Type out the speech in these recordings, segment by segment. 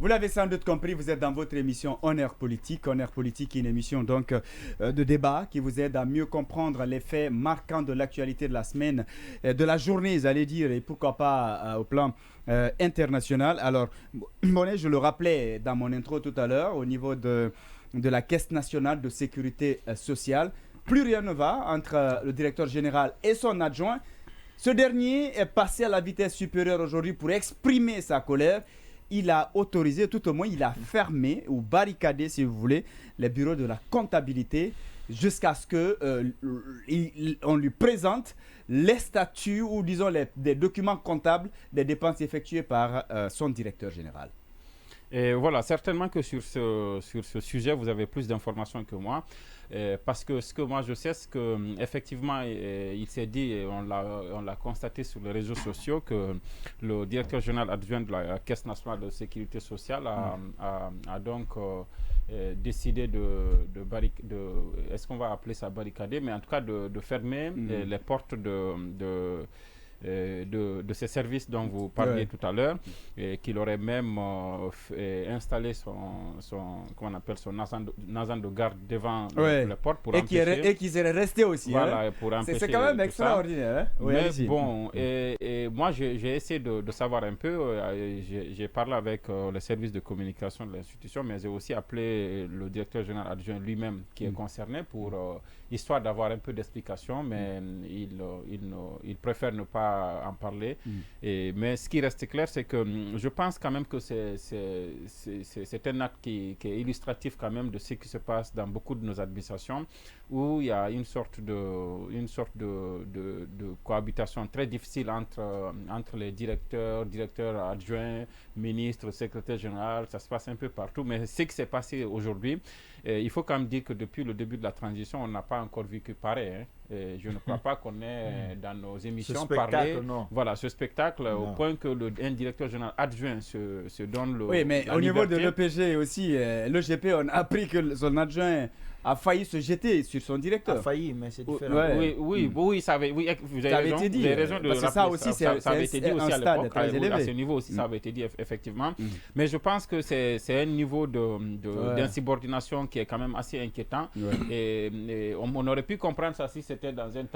Vous l'avez sans doute compris, vous êtes dans votre émission Honneur Politique. Honneur Politique, une émission donc de débat qui vous aide à mieux comprendre les faits marquants de l'actualité de la semaine, de la journée, j'allais dire, et pourquoi pas au plan international. Alors, Monet, je le rappelais dans mon intro tout à l'heure, au niveau de la Caisse nationale de sécurité sociale, plus rien ne va entre le directeur général et son adjoint. Ce dernier est passé à la vitesse supérieure aujourd'hui pour exprimer sa colère. Il a autorisé, tout au moins il a fermé ou barricadé, si vous voulez, les bureaux de la comptabilité jusqu'à ce qu'on lui présente les statuts ou disons des documents comptables des dépenses effectuées par son directeur général. Et voilà, certainement que sur ce sujet, vous avez plus d'informations que moi. Parce que ce que moi je sais, c'est qu'effectivement, il s'est dit, et on l'a constaté sur les réseaux sociaux, que le directeur général adjoint de la Caisse nationale de sécurité sociale a donc décidé est-ce qu'on va appeler ça barricader, mais en tout cas de fermer les portes de ces services dont vous parliez tout à l'heure, et qu'il aurait même installé comment on appelle, son agent de garde devant la porte pour empêcher. Et qui serait resté aussi. Voilà, pour empêcher. C'est quand même extraordinaire. Hein? Mais bon, et moi j'ai essayé de savoir un peu, j'ai parlé avec le service de communication de l'institution, mais j'ai aussi appelé le directeur général adjoint lui-même qui est concerné pour histoire d'avoir un peu d'explication, mais il préfère ne pas en parler. Mais ce qui reste clair, c'est que je pense quand même que c'est un acte qui est illustratif quand même de ce qui se passe dans beaucoup de nos administrations, où il y a une sorte de cohabitation très difficile entre les directeurs adjoints, ministres, secrétaires généraux. Ça se passe un peu partout, mais ce qui s'est passé aujourd'hui, il faut quand même dire que depuis le début de la transition, on n'a pas encore vécu pareil. Hein. Et je ne crois pas qu'on ait dans nos émissions parlé ce spectacle au point que un directeur général adjoint se donne Oui, mais au niveau de l'EPG aussi, l'EGP, on a appris que son adjoint a failli se jeter sur son directeur. A failli, mais c'est différent. Oui, ça avait, vous avez raison de rappeler. Ça aussi, ça avait été dit aussi à l'époque. À ce niveau aussi, ça avait été dit effectivement. Mais je pense que c'est un niveau d'insubordination qui est quand même assez inquiétant. Et on aurait pu comprendre ça si c'était dans un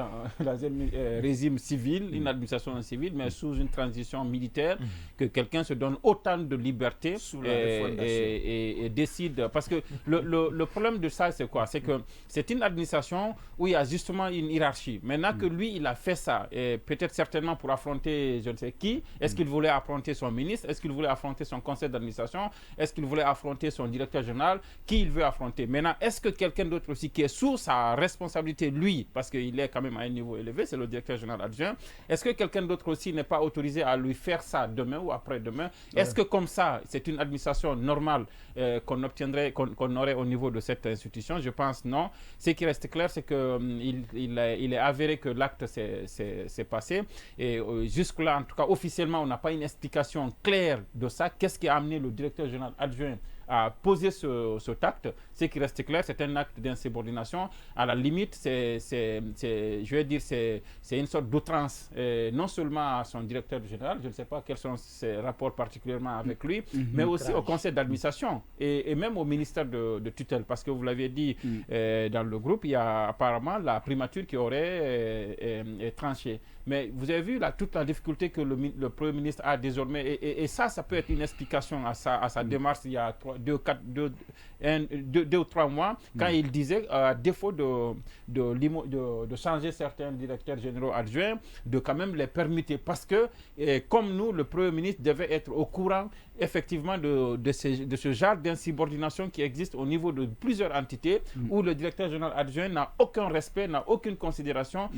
régime civil, une administration civile, mais sous une transition militaire, que quelqu'un se donne autant de liberté et décide. Parce que le problème de ça, c'est quoi? C'est que c'est une administration où il y a justement une hiérarchie. Maintenant que lui, il a fait ça, et peut-être certainement pour affronter je ne sais qui, est-ce qu'il voulait affronter son ministre, est-ce qu'il voulait affronter son conseil d'administration, est-ce qu'il voulait affronter son directeur général, qui il veut affronter? Maintenant, est-ce que quelqu'un d'autre aussi qui est sous sa responsabilité, lui, parce qu'il est quand même à un niveau élevé, c'est le directeur général adjoint, est-ce que quelqu'un d'autre aussi n'est pas autorisé à lui faire ça demain ou après-demain? Est-ce que comme ça, c'est une administration normale qu'on obtiendrait, qu'on aurait au niveau de cette institution? Je pense non. Ce qui reste clair, c'est qu'il est avéré que l'acte s'est passé. Et jusque-là, en tout cas, officiellement, on n'a pas une explication claire de ça. Qu'est-ce qui a amené le directeur général adjoint à poser cet acte? Ce qui reste clair, c'est un acte d'insubordination. À la limite, je vais dire, c'est une sorte d'outrance, non seulement à son directeur général, je ne sais pas quels sont ses rapports particulièrement avec lui, mais aussi au conseil d'administration et même au ministère de tutelle, parce que vous l'avez dit dans le groupe, il y a apparemment la primature qui aurait tranché. Mais vous avez vu toute la difficulté que le Premier ministre a désormais, et ça peut être une explication à sa démarche il y a 2 ou 3 mois, quand il disait, à défaut de changer certains directeurs généraux adjoints, de quand même les permettre. Parce que, comme nous, le Premier ministre devait être au courant, effectivement, de ce genre d'insubordination qui existe au niveau de plusieurs entités, où le directeur général adjoint n'a aucun respect, n'a aucune considération,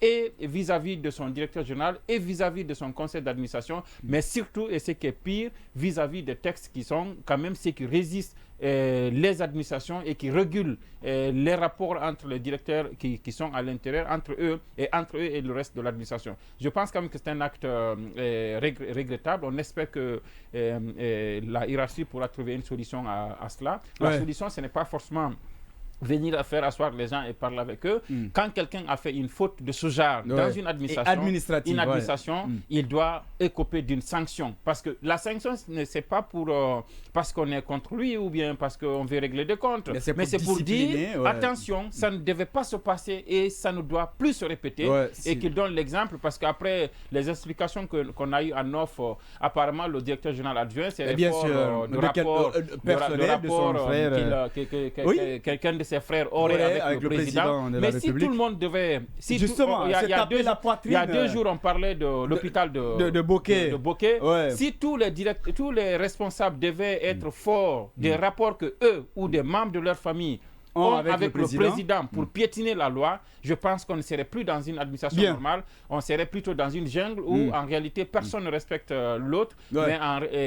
et vis-à-vis de son directeur général et vis-à-vis de son conseil d'administration, mais surtout, et ce qui est pire, vis-à-vis des textes qui sont quand même ceux qui résistent les administrations et qui régulent les rapports entre les directeurs qui sont à l'intérieur, entre eux et le reste de l'administration. Je pense quand même que c'est un acte regrettable. On espère que la hiérarchie pourra trouver une solution à cela. La solution, ce n'est pas forcément venir faire asseoir les gens et parler avec eux. Quand quelqu'un a fait une faute de ce genre dans une administration, il doit écoper d'une sanction. Parce que la sanction, ce n'est pas pour parce qu'on est contre lui ou bien parce qu'on veut régler des comptes. Mais c'est pour dire, attention, ça ne devait pas se passer et ça ne doit plus se répéter. Et qu'il donne l'exemple parce qu'après les explications qu'on a eues en offre, apparemment le directeur général adjoint, c'est le rapport de son frère. Quelqu'un de ses frères aurait avec le président. Mais si tout le monde devait... Justement, il y a 2 jours, on parlait de l'hôpital de Boké. Si tous les responsables devaient être forts des rapports que eux ou des membres de leur famille ont avec le président pour piétiner la loi, je pense qu'on ne serait plus dans une administration normale, on serait plutôt dans une jungle où en réalité personne ne respecte l'autre. Mais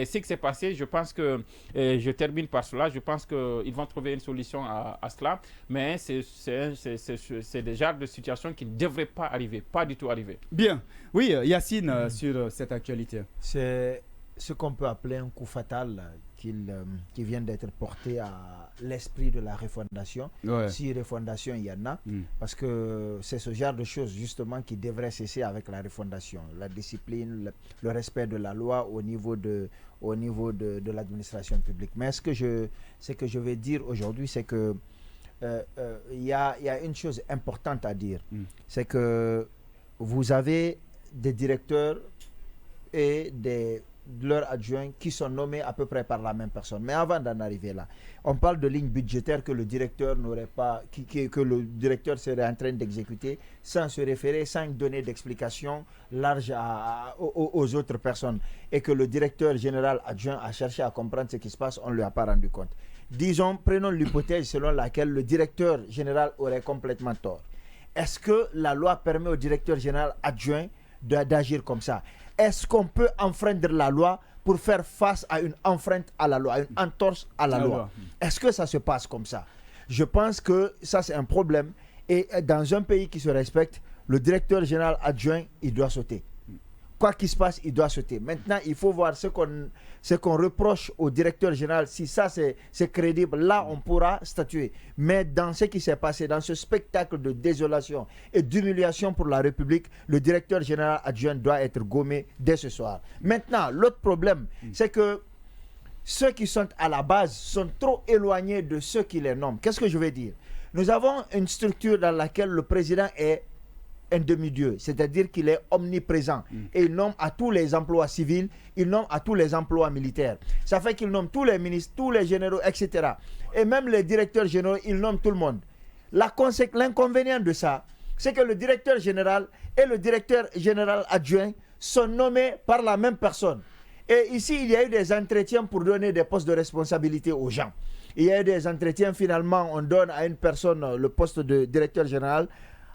ce qui s'est passé, je pense que, je termine par cela, je pense qu'ils vont trouver une solution à cela, mais c'est des genres de situations qui ne devraient pas arriver, pas du tout arriver. Bien, oui, Yacine, sur cette actualité. C'est ce qu'on peut appeler un coup fatal qui vient d'être porté à l'esprit de la refondation. Si refondation il y en a, parce que c'est ce genre de choses justement qui devrait cesser avec la refondation. La discipline, le respect de la loi au niveau de l'administration publique. Mais ce que je vais dire aujourd'hui, c'est que il y a une chose importante à dire. C'est que vous avez des directeurs et de leurs adjoints qui sont nommés à peu près par la même personne. Mais avant d'en arriver là, on parle de lignes budgétaires que le directeur n'aurait pas, que le directeur serait en train d'exécuter sans se référer, sans donner d'explication large aux autres personnes, et que le directeur général adjoint a cherché à comprendre ce qui se passe, on ne lui a pas rendu compte. Disons, prenons l'hypothèse selon laquelle le directeur général aurait complètement tort. Est-ce que la loi permet au directeur général adjoint d'agir comme ça? Est-ce qu'on peut enfreindre la loi pour faire face à une enfreinte à la loi, à une entorse à la loi? Est-ce que ça se passe comme ça? Je pense que ça, c'est un problème. Et dans un pays qui se respecte, le directeur général adjoint, il doit sauter. Quoi qu'il se passe, il doit sauter. Maintenant, il faut voir ce qu'on reproche au directeur général. Si ça, c'est crédible, là, on pourra statuer. Mais dans ce qui s'est passé, dans ce spectacle de désolation et d'humiliation pour la République, le directeur général adjoint doit être gommé dès ce soir. Maintenant, l'autre problème, c'est que ceux qui sont à la base sont trop éloignés de ceux qui les nomment. Qu'est-ce que je veux dire? Nous avons une structure dans laquelle le président est un demi-dieu, c'est-à-dire qu'il est omniprésent et il nomme à tous les emplois civils, il nomme à tous les emplois militaires. Ça fait qu'il nomme tous les ministres, tous les généraux, etc. Et même les directeurs généraux, il nomme tout le monde. L'inconvénient de ça, c'est que le directeur général et le directeur général adjoint sont nommés par la même personne. Et ici, il y a eu des entretiens pour donner des postes de responsabilité aux gens. Il y a eu des entretiens, finalement, on donne à une personne le poste de directeur général.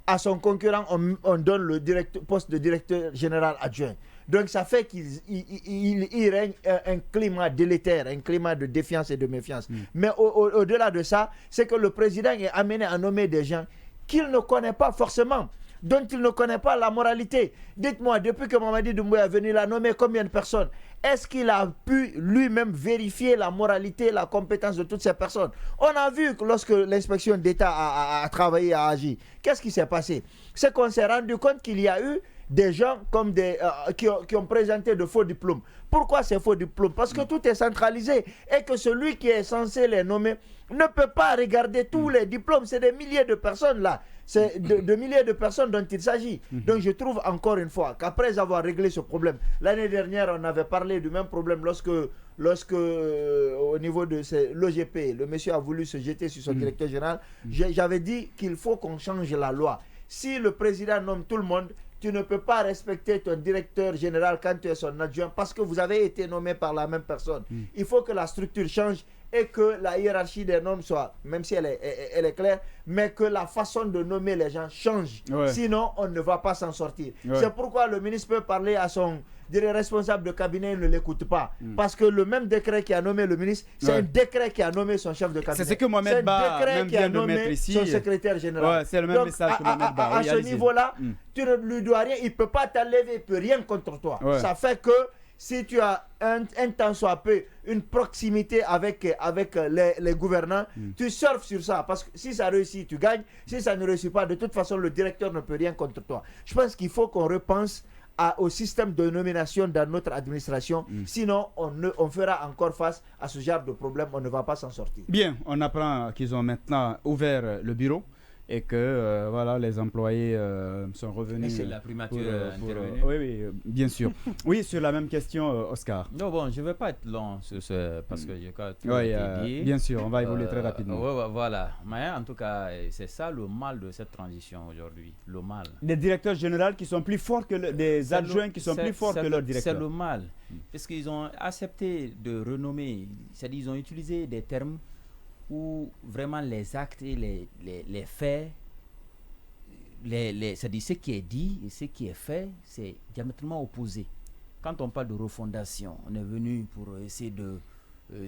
À son concurrent, on donne le poste de directeur général adjoint. Donc, ça fait qu'il règne un climat délétère, un climat de défiance et de méfiance. Mais au-delà de ça, c'est que le président est amené à nommer des gens qu'il ne connaît pas forcément, dont il ne connaît pas la moralité. Dites-moi, depuis que Mamadi Doumbouya est venu, il a nommé combien de personnes? Est-ce qu'il a pu lui-même vérifier la moralité, la compétence de toutes ces personnes? On a vu que lorsque l'inspection d'État a travaillé, a agi, qu'est-ce qui s'est passé? C'est qu'on s'est rendu compte qu'il y a eu des gens comme qui ont présenté de faux diplômes. Pourquoi ces faux diplômes? Parce que tout est centralisé et que celui qui est censé les nommer ne peut pas regarder tous les diplômes. C'est des milliers de personnes là. C'est de milliers de personnes dont il s'agit. Donc je trouve encore une fois qu'après avoir réglé ce problème, l'année dernière on avait parlé du même problème lorsque au niveau de l'OGP, le monsieur a voulu se jeter sur son directeur général. J'avais dit qu'il faut qu'on change la loi. Si le président nomme tout le monde, tu ne peux pas respecter ton directeur général quand tu es son adjoint parce que vous avez été nommé par la même personne. Il faut que la structure change et que la hiérarchie des normes soit, même si elle est claire, mais que la façon de nommer les gens change. Sinon, on ne va pas s'en sortir. C'est pourquoi le ministre peut parler à son responsable de cabinet, il ne l'écoute pas. Parce que le même décret qui a nommé le ministre, c'est un décret qui a nommé son chef de cabinet. C'est ce que Mohamed Ba vient de mettre ici. Son secrétaire général. C'est le même message que Mohamed Ba. À ce niveau-là, tu ne lui dois rien, il ne peut pas t'enlever, il ne peut rien contre toi. Ça fait que si tu as un temps soit peu une proximité avec les gouvernants, tu surfes sur ça. Parce que si ça réussit, tu gagnes. Si ça ne réussit pas, de toute façon, le directeur ne peut rien contre toi. Je pense qu'il faut qu'on repense au système de nomination dans notre administration. Sinon, on fera encore face à ce genre de problème. On ne va pas s'en sortir. Bien, on apprend qu'ils ont maintenant ouvert le bureau et que voilà, les employés sont revenus. C'est la primature intervenue. Oui, bien sûr. Oui, sur la même question, Oscar. Non, bon, je ne vais pas être long sur ce, parce que je crois que tout a été dit. Bien sûr, on va évoluer très rapidement. Voilà. Mais en tout cas, c'est ça le mal de cette transition aujourd'hui. Le mal. Des directeurs généraux qui sont plus forts que des adjoints qui sont plus forts que leurs directeurs. C'est le mal. Parce qu'ils ont accepté de renommer, c'est-à-dire ils ont utilisé des termes où vraiment les actes et les faits, c'est-à-dire ce qui est dit et ce qui est fait, c'est diamétralement opposé. Quand on parle de refondation, on est venu pour essayer de...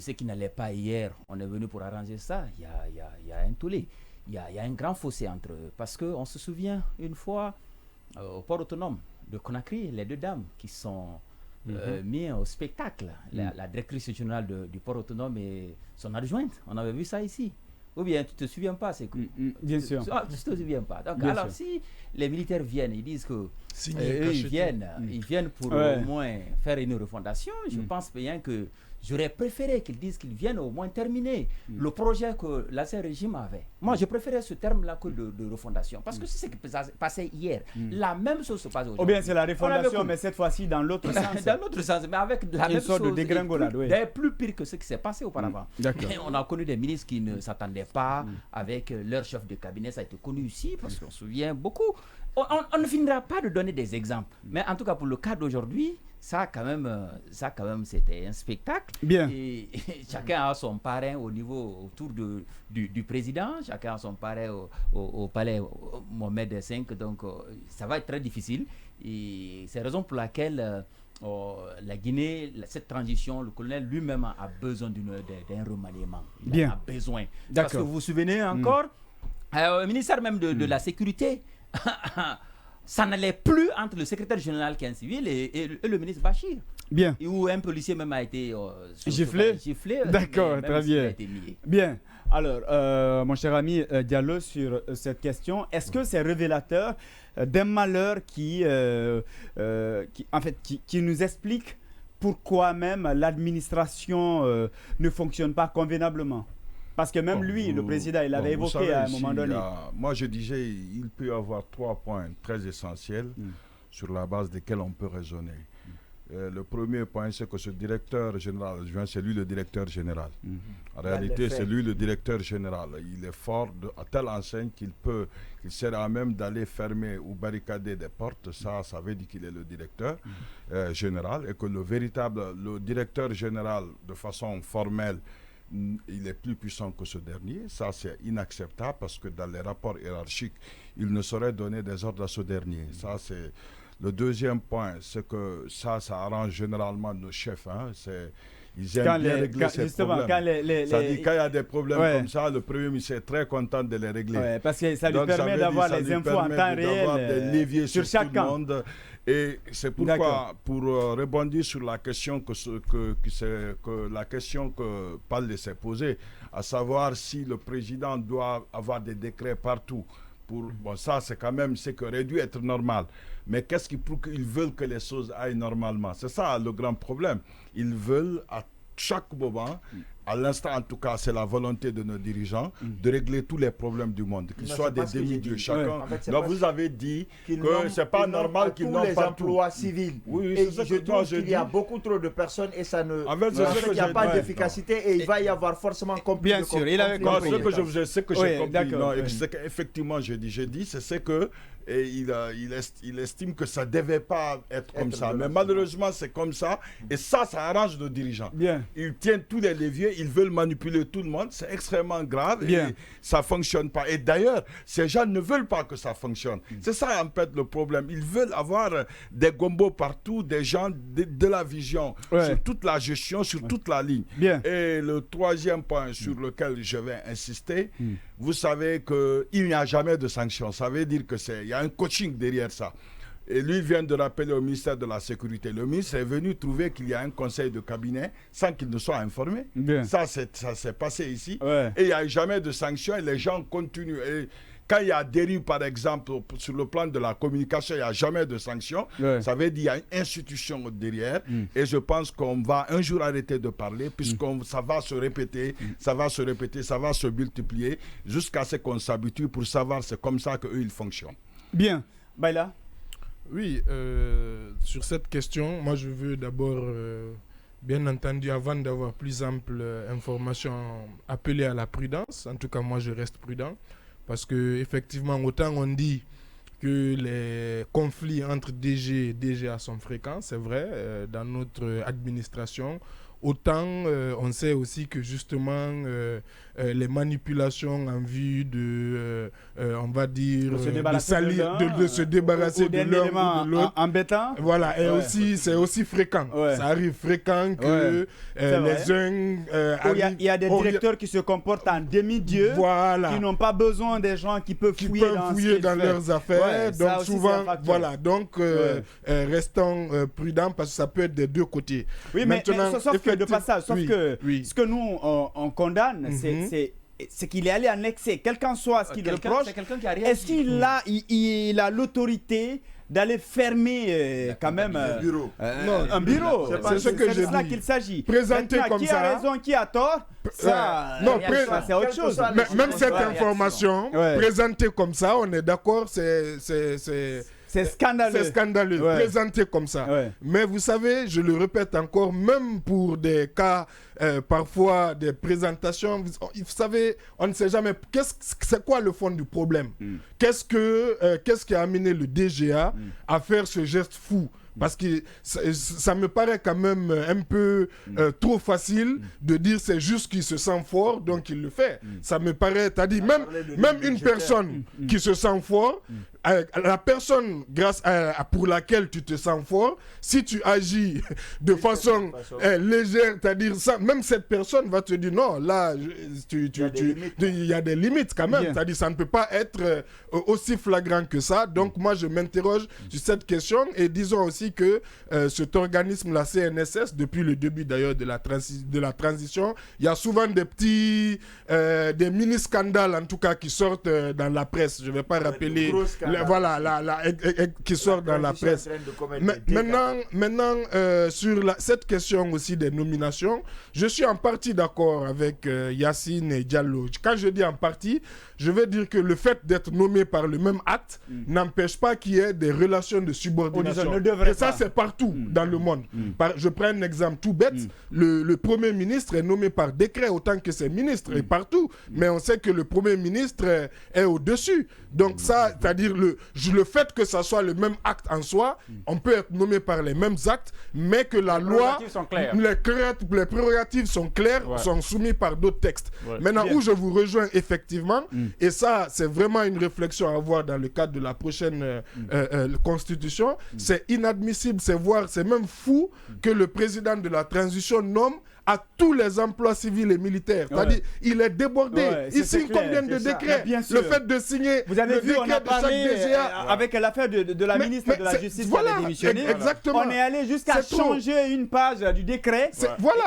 ce qui n'allait pas hier, on est venu pour arranger ça. Il y a un tollé. Il y a un grand fossé entre eux. Parce qu'on se souvient une fois, au port autonome de Conakry, les deux dames qui sont... mis au spectacle, la directrice générale du port autonome et son adjointe. On avait vu ça ici. Ou bien tu ne te souviens pas, c'est bien sûr. Tu ne te souviens pas. Donc, bien alors sûr. Si les militaires viennent, ils disent que ils viennent pour au moins faire une refondation, je pense bien que j'aurais préféré qu'ils disent qu'ils viennent au moins terminer le projet que l'ancien régime avait. Moi, je préférais ce terme-là que de refondation. Parce que c'est ce qui passait hier. La même chose se passe aujourd'hui. Ou bien c'est la refondation, mais cette fois-ci dans l'autre sens. Dans l'autre sens, mais avec la même chose. De dégringolade, plus pire que ce qui s'est passé auparavant. On a connu des ministres qui ne s'attendaient pas avec leur chef de cabinet. Ça a été connu ici, parce qu'on se souvient beaucoup. On ne finira pas de donner des exemples. Mais en tout cas, pour le cas d'aujourd'hui, ça quand même, c'était un spectacle. Bien. Et chacun a son parrain autour du président. Chacun a son parrain au palais Mohamed V. Donc, ça va être très difficile. Et c'est la raison pour laquelle la Guinée, cette transition, le colonel lui-même a besoin d'un remaniement. Il a besoin. Parce que vous vous souvenez encore, au ministère même de la Sécurité, ça n'allait plus entre le secrétaire général qui est un civil et le ministre Bachir. Bien. Où un policier même a été giflé. D'accord, très bien. Bien. Alors, mon cher ami Diallo, sur cette question, est-ce que c'est révélateur d'un malheur qui nous explique pourquoi même l'administration ne fonctionne pas convenablement? Parce que même lui, le président, il avait évoqué à un moment donné. Moi, je disais, il peut y avoir 3 points très essentiels sur la base desquels on peut raisonner. Le premier point, c'est que ce directeur général, c'est lui le directeur général. En réalité, c'est lui le directeur général. Il est fort à telle enseigne qu'il sera à même d'aller fermer ou barricader des portes. Ça veut dire qu'il est le directeur général et que le directeur général, de façon formelle, il est plus puissant que ce dernier. Ça, c'est inacceptable parce que dans les rapports hiérarchiques, il ne saurait donner des ordres à ce dernier. Ça, c'est le deuxième point. C'est que ça arrange généralement nos chefs. Ils aiment bien régler ces problèmes. Quand il y a des problèmes comme ça, le Premier ministre est très content de les régler. Parce que ça lui permet d'avoir les infos en temps réel des leviers sur chaque tout le monde. Et c'est pourquoi, pour rebondir sur la question que la question que Paul s'est posée, à savoir si le président doit avoir des décrets partout. Bon, ça, c'est quand même ce qui aurait dû être normal. Mais qu'est-ce qui prouve qu'ils veulent que les choses aillent normalement? C'est ça le grand problème. Ils veulent à chaque moment, à l'instant en tout cas, c'est la volonté de nos dirigeants de régler tous les problèmes du monde, qu'ils soient des demi-dieux chacun. En fait, donc vous avez dit que c'est pas normal qu'ils n'ont pas tous les emplois civils. Oui, et je trouve qu'il y a beaucoup trop de personnes et ça ne... il n'y a pas d'efficacité et il va y avoir forcément compris. Bien sûr, il avait compris. Ce que j'ai compris, c'est qu'effectivement, j'ai dit, c'est que et il estime que ça ne devait pas être comme ça. Mais malheureusement, c'est comme ça. Et ça arrange nos dirigeants. Bien. Ils tiennent tous les leviers, ils veulent manipuler tout le monde. C'est extrêmement grave. Bien. Et ça ne fonctionne pas. Et d'ailleurs, ces gens ne veulent pas que ça fonctionne. C'est ça, en fait, le problème. Ils veulent avoir des gombos partout, des gens de la vision, sur toute la gestion, sur toute la ligne. Bien. Et le troisième point sur lequel je vais insister, vous savez qu'il n'y a jamais de sanctions. Ça veut dire que il y a un coaching derrière ça. Et lui vient de rappeler au ministère de la Sécurité. Le ministre est venu trouver qu'il y a un conseil de cabinet sans qu'il ne soit informé. Bien. Ça s'est passé ici. Ouais. Et il n'y a jamais de sanctions et les gens continuent. Et quand il y a dérive, par exemple, sur le plan de la communication, il n'y a jamais de sanctions. Ouais. Ça veut dire qu'il y a une institution derrière. Et je pense qu'on va un jour arrêter de parler, puisque ça va se répéter, ça va se répéter, ça va se multiplier, jusqu'à ce qu'on s'habitue pour savoir c'est comme ça qu'eux, ils fonctionnent. Bien. Baïla? Oui, sur cette question, moi je veux d'abord, bien entendu, avant d'avoir plus ample information, appeler à la prudence. En tout cas, moi je reste prudent. Parce qu'effectivement, autant on dit que les conflits entre DG et DGA sont fréquents, c'est vrai, dans notre administration, autant on sait aussi que justement les manipulations en vue de, on va dire, de se débarrasser de l'un ou de l'autre. Embêtant. Voilà, et aussi, c'est aussi fréquent. Ouais. Ça arrive fréquent que les uns... Il y a des directeurs qui se comportent en demi-dieu, qui n'ont pas besoin des gens qui peuvent fouiller dans leurs affaires. Donc souvent, voilà, donc restons prudents parce que ça peut être des deux côtés. Oui, maintenant, mais sauf que de passage, sauf que ce que nous, on condamne, c'est qu'il est allé en excès, quel qu'en soit ce qu'il reproche. Est-ce qu'il a l'autorité d'aller fermer quand même un bureau? C'est ce que je dis. C'est de ça qu'il s'agit. Présenter comme qui ça. Qui a raison, qui a tort, ça, c'est autre chose. Même cette information, présentée comme ça, on est d'accord, c'est scandaleux. C'est scandaleux, présenté comme ça. Mais vous savez, je le répète encore, même pour des cas, parfois des présentations, vous savez, on ne sait jamais, c'est quoi le fond du problème? Qu'est-ce qui a amené le DGA à faire ce geste fou? Parce que ça me paraît quand même un peu trop facile de dire c'est juste qu'il se sent fort, donc il le fait. Ça me paraît, c'est-à-dire même une personne qui se sent fort, la personne pour laquelle tu te sens fort, si tu agis de façon légère, c'est-à-dire ça, même cette personne va te dire non, là, il y a des limites quand même. C'est-à-dire ça ne peut pas être aussi flagrant que ça. Donc moi, je m'interroge sur cette question et disons aussi que cet organisme, la CNSS, depuis le début d'ailleurs de la transition, il y a souvent des mini-scandales en tout cas qui sortent dans la presse. Je ne vais pas rappeler... qui sort dans la presse. Maintenant, sur cette question aussi des nominations, je suis en partie d'accord avec Yacine et Diallo. Quand je dis en partie, je veux dire que le fait d'être nommé par le même acte n'empêche pas qu'il y ait des relations de subordination. Et ça, c'est partout dans le monde. Je prends un exemple tout bête. Le Premier ministre est nommé par décret autant que ses ministres, et partout. Mais on sait que le Premier ministre est au-dessus. Donc ça, c'est-à-dire le fait que ça soit le même acte en soi, on peut être nommé par les mêmes actes, mais que la loi, les prérogatives sont claires, sont soumises par d'autres textes. Maintenant, où je vous rejoins effectivement, et ça, c'est vraiment une réflexion à avoir dans le cadre de la prochaine constitution, c'est inadmissible, c'est même fou que le président de la transition nomme à tous les emplois civils et militaires. C'est-à-dire, il est débordé. Il signe combien de décrets? Le fait de signer vous avez vu, on a parlé avec l'affaire de la ministre de la Justice qui avait démissionné. Exactement. On est allé jusqu'à changer une page du décret.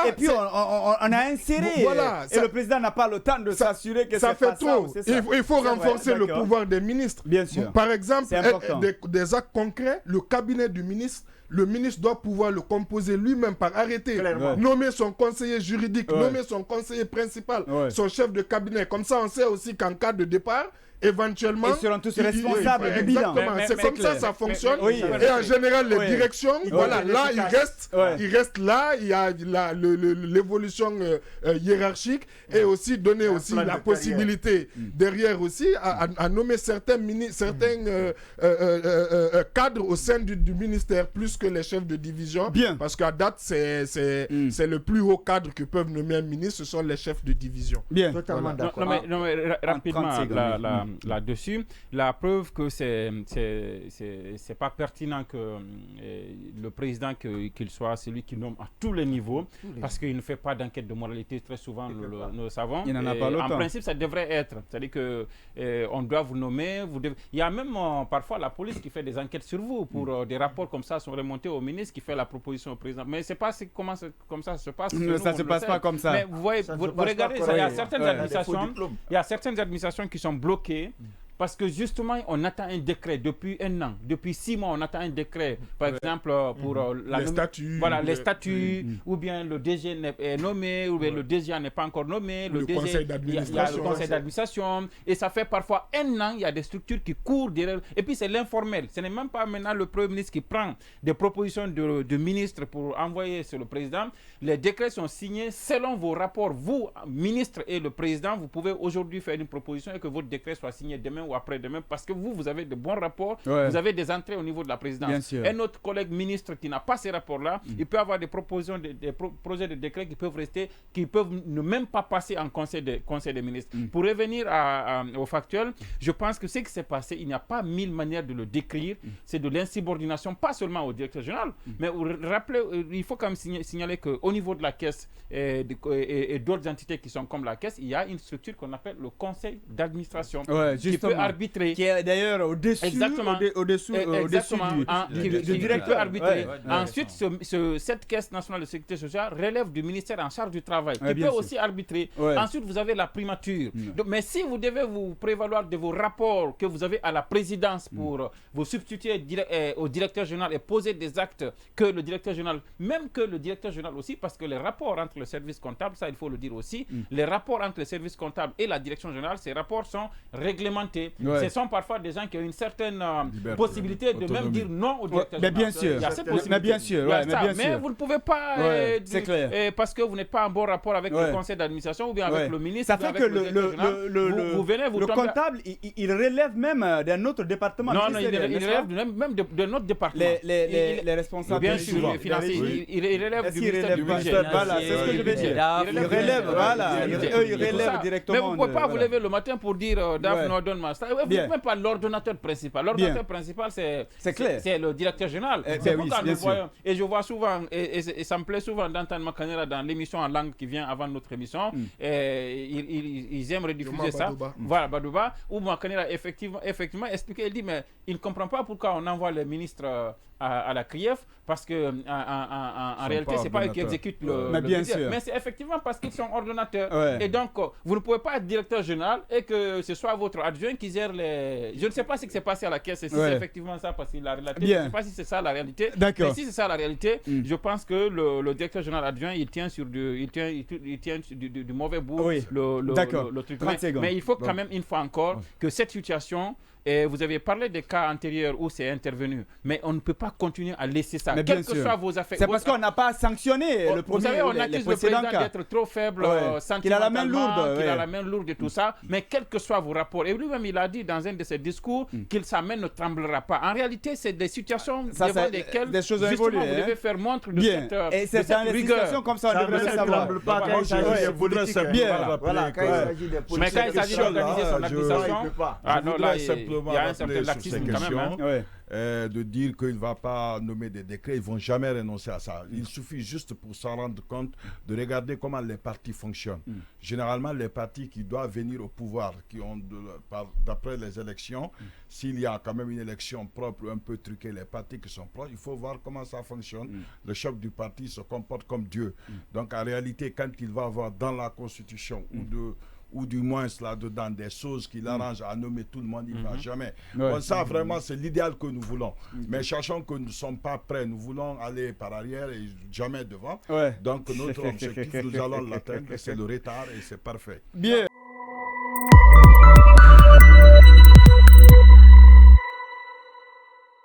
Et puis, on a inséré. Et le président n'a pas le temps de s'assurer que ça fait trop. Il faut renforcer le pouvoir des ministres. Bien sûr. Par exemple, des actes concrets, le cabinet du ministre, le ministre doit pouvoir le composer lui-même par arrêté, nommer son conseiller juridique, nommer son conseiller principal, son chef de cabinet. Comme ça, on sait aussi qu'en cas de départ, éventuellement... Ils seront tous responsables du bilan. C'est comme ça fonctionne. Et en général, les directions, là, ils restent là. Il y a l'évolution hiérarchique et aussi donner aussi la possibilité derrière aussi à nommer certains cadres au sein du ministère plus que les chefs de division. Parce qu'à date, c'est le plus haut cadre que peuvent nommer un ministre, ce sont les chefs de division. Bien. Totalement d'accord. Non, mais rapidement, là-dessus. La preuve que c'est pas pertinent que le président, qu'il soit celui qui nomme à tous les niveaux, parce qu'il ne fait pas d'enquête de moralité, très souvent, nous le savons. Il n'en a pas longtemps. En principe, ça devrait être. C'est-à-dire qu'on doit vous nommer. Il y a même parfois la police qui fait des enquêtes sur vous pour des rapports comme ça sont remontés au ministre qui fait la proposition au président. Mais c'est pas comme ça se passe. Ça ne se passe pas comme ça. Mais vous voyez, vous regardez, il y a certaines administrations qui sont bloquées. Parce que justement, on attend un décret depuis 1 an. Depuis 6 mois, on attend un décret. Par exemple, pour les statuts. Voilà, les statuts. Ou bien le DG est nommé, ou bien le DGA n'est pas encore nommé. Le DG, conseil il y a le conseil d'administration. Et ça fait parfois 1 an, il y a des structures qui courent derrière. Et puis, c'est l'informel. Ce n'est même pas maintenant le Premier ministre qui prend des propositions de ministres pour envoyer sur le président. Les décrets sont signés selon vos rapports. Vous, ministre et le président, vous pouvez aujourd'hui faire une proposition et que votre décret soit signé demain ou après-demain, parce que vous avez de bons rapports, vous avez des entrées au niveau de la présidence. Un autre collègue ministre qui n'a pas ces rapports-là, il peut avoir des propositions, des projets de décret qui peuvent rester, qui peuvent ne même pas passer en conseil des ministres. Pour revenir au factuel, je pense que ce qui s'est passé, il n'y a pas 1000 manières de le décrire, c'est de l'insubordination, pas seulement au directeur général, mais il faut quand même signaler qu'au niveau de la caisse et d'autres entités qui sont comme la caisse, il y a une structure qu'on appelle le conseil d'administration qui peut arbitrer. Qui est d'ailleurs au-dessus du directeur arbitrer. Ensuite, cette caisse nationale de sécurité sociale relève du ministère en charge du travail, qui peut aussi arbitrer. Ensuite, vous avez la primature. Donc, mais si vous devez vous prévaloir de vos rapports que vous avez à la présidence pour vous substituer au directeur général et poser des actes que le directeur général, même que le directeur général aussi, parce que les rapports entre le service comptable, ça il faut le dire aussi, les rapports entre le service comptable et la direction générale, ces rapports sont réglementés. Ce sont parfois des gens qui ont une certaine possibilité de même dire non au directeur général. Bien sûr. Il y a cette possibilité. Mais vous ne pouvez pas, c'est clair. parce que vous n'êtes pas en bon rapport avec le conseil d'administration ou bien avec le ministre. Ça fait que le comptable, il relève même d'un autre département. Non, il relève même d'un autre département. Les responsables bien sûr, les financiers. Il relève du ministère du budget. Voilà, c'est ce que je veux dire. Il relève directement. Mais vous ne pouvez pas vous lever le matin pour dire DAF ne donne pas. Vous n'êtes même pas l'ordonnateur principal. L'ordonnateur principal, c'est le directeur général. C'est pourquoi nous voyons, et je vois souvent, et ça me plaît souvent d'entendre Makanera dans l'émission en langue qui vient avant notre émission, ils aiment rediffuser ça. Voilà, Badouba, où Makanera effectivement expliquait, il dit, mais il ne comprend pas pourquoi on envoie les ministres à la CRIEF, parce que en réalité, ce n'est pas eux qui exécutent le budget. Mais c'est effectivement parce qu'ils sont ordonnateurs. Et donc, vous ne pouvez pas être directeur général et que ce soit votre adjoint qui gère les... Je ne sais pas ce qui s'est passé à la caisse, et si c'est effectivement ça, parce qu'il a relaté. Je ne sais pas si c'est ça la réalité. Mais si c'est ça la réalité, je pense que le directeur général adjoint, il tient du mauvais bout le truc. Mais il faut quand même, une fois encore, que cette situation... Et vous avez parlé des cas antérieurs où c'est intervenu, mais on ne peut pas continuer à laisser ça, quelles que soient vos affaires. C'est parce qu'on n'a pas sanctionné le premier. Vous savez, on accuse le président d'être trop faible, sentimentalement, qu'il a la main lourde et tout ça, mais quels que soient vos rapports. Et lui-même, il a dit dans un de ses discours qu'il sa main ne tremblera pas. En réalité, c'est des situations devant lesquelles justement vous devez faire montre de cette rigueur. Et c'est dans les situations comme ça, on devrait le savoir. Quand il s'agit de politique, mais quand il s'agit d'organiser son administration, il y a un certain laxisme quand même. De dire qu'il ne va pas nommer des décrets, ils ne vont jamais renoncer à ça. Il suffit juste pour s'en rendre compte de regarder comment les partis fonctionnent. Généralement, les partis qui doivent venir au pouvoir, qui ont d'après les élections, s'il y a quand même une élection propre, un peu truquée, les partis qui sont proches, il faut voir comment ça fonctionne. Le chef du parti se comporte comme Dieu. Donc en réalité, quand il va avoir dans la Constitution ou du moins là-dedans des choses qui l'arrangent à nommer tout le monde, il ne va jamais. Ça, vraiment, c'est l'idéal que nous voulons. Mais sachant que nous ne sommes pas prêts, nous voulons aller par arrière et jamais devant. Donc, notre objectif, nous allons l'atteindre, c'est le retard et c'est parfait. Bien.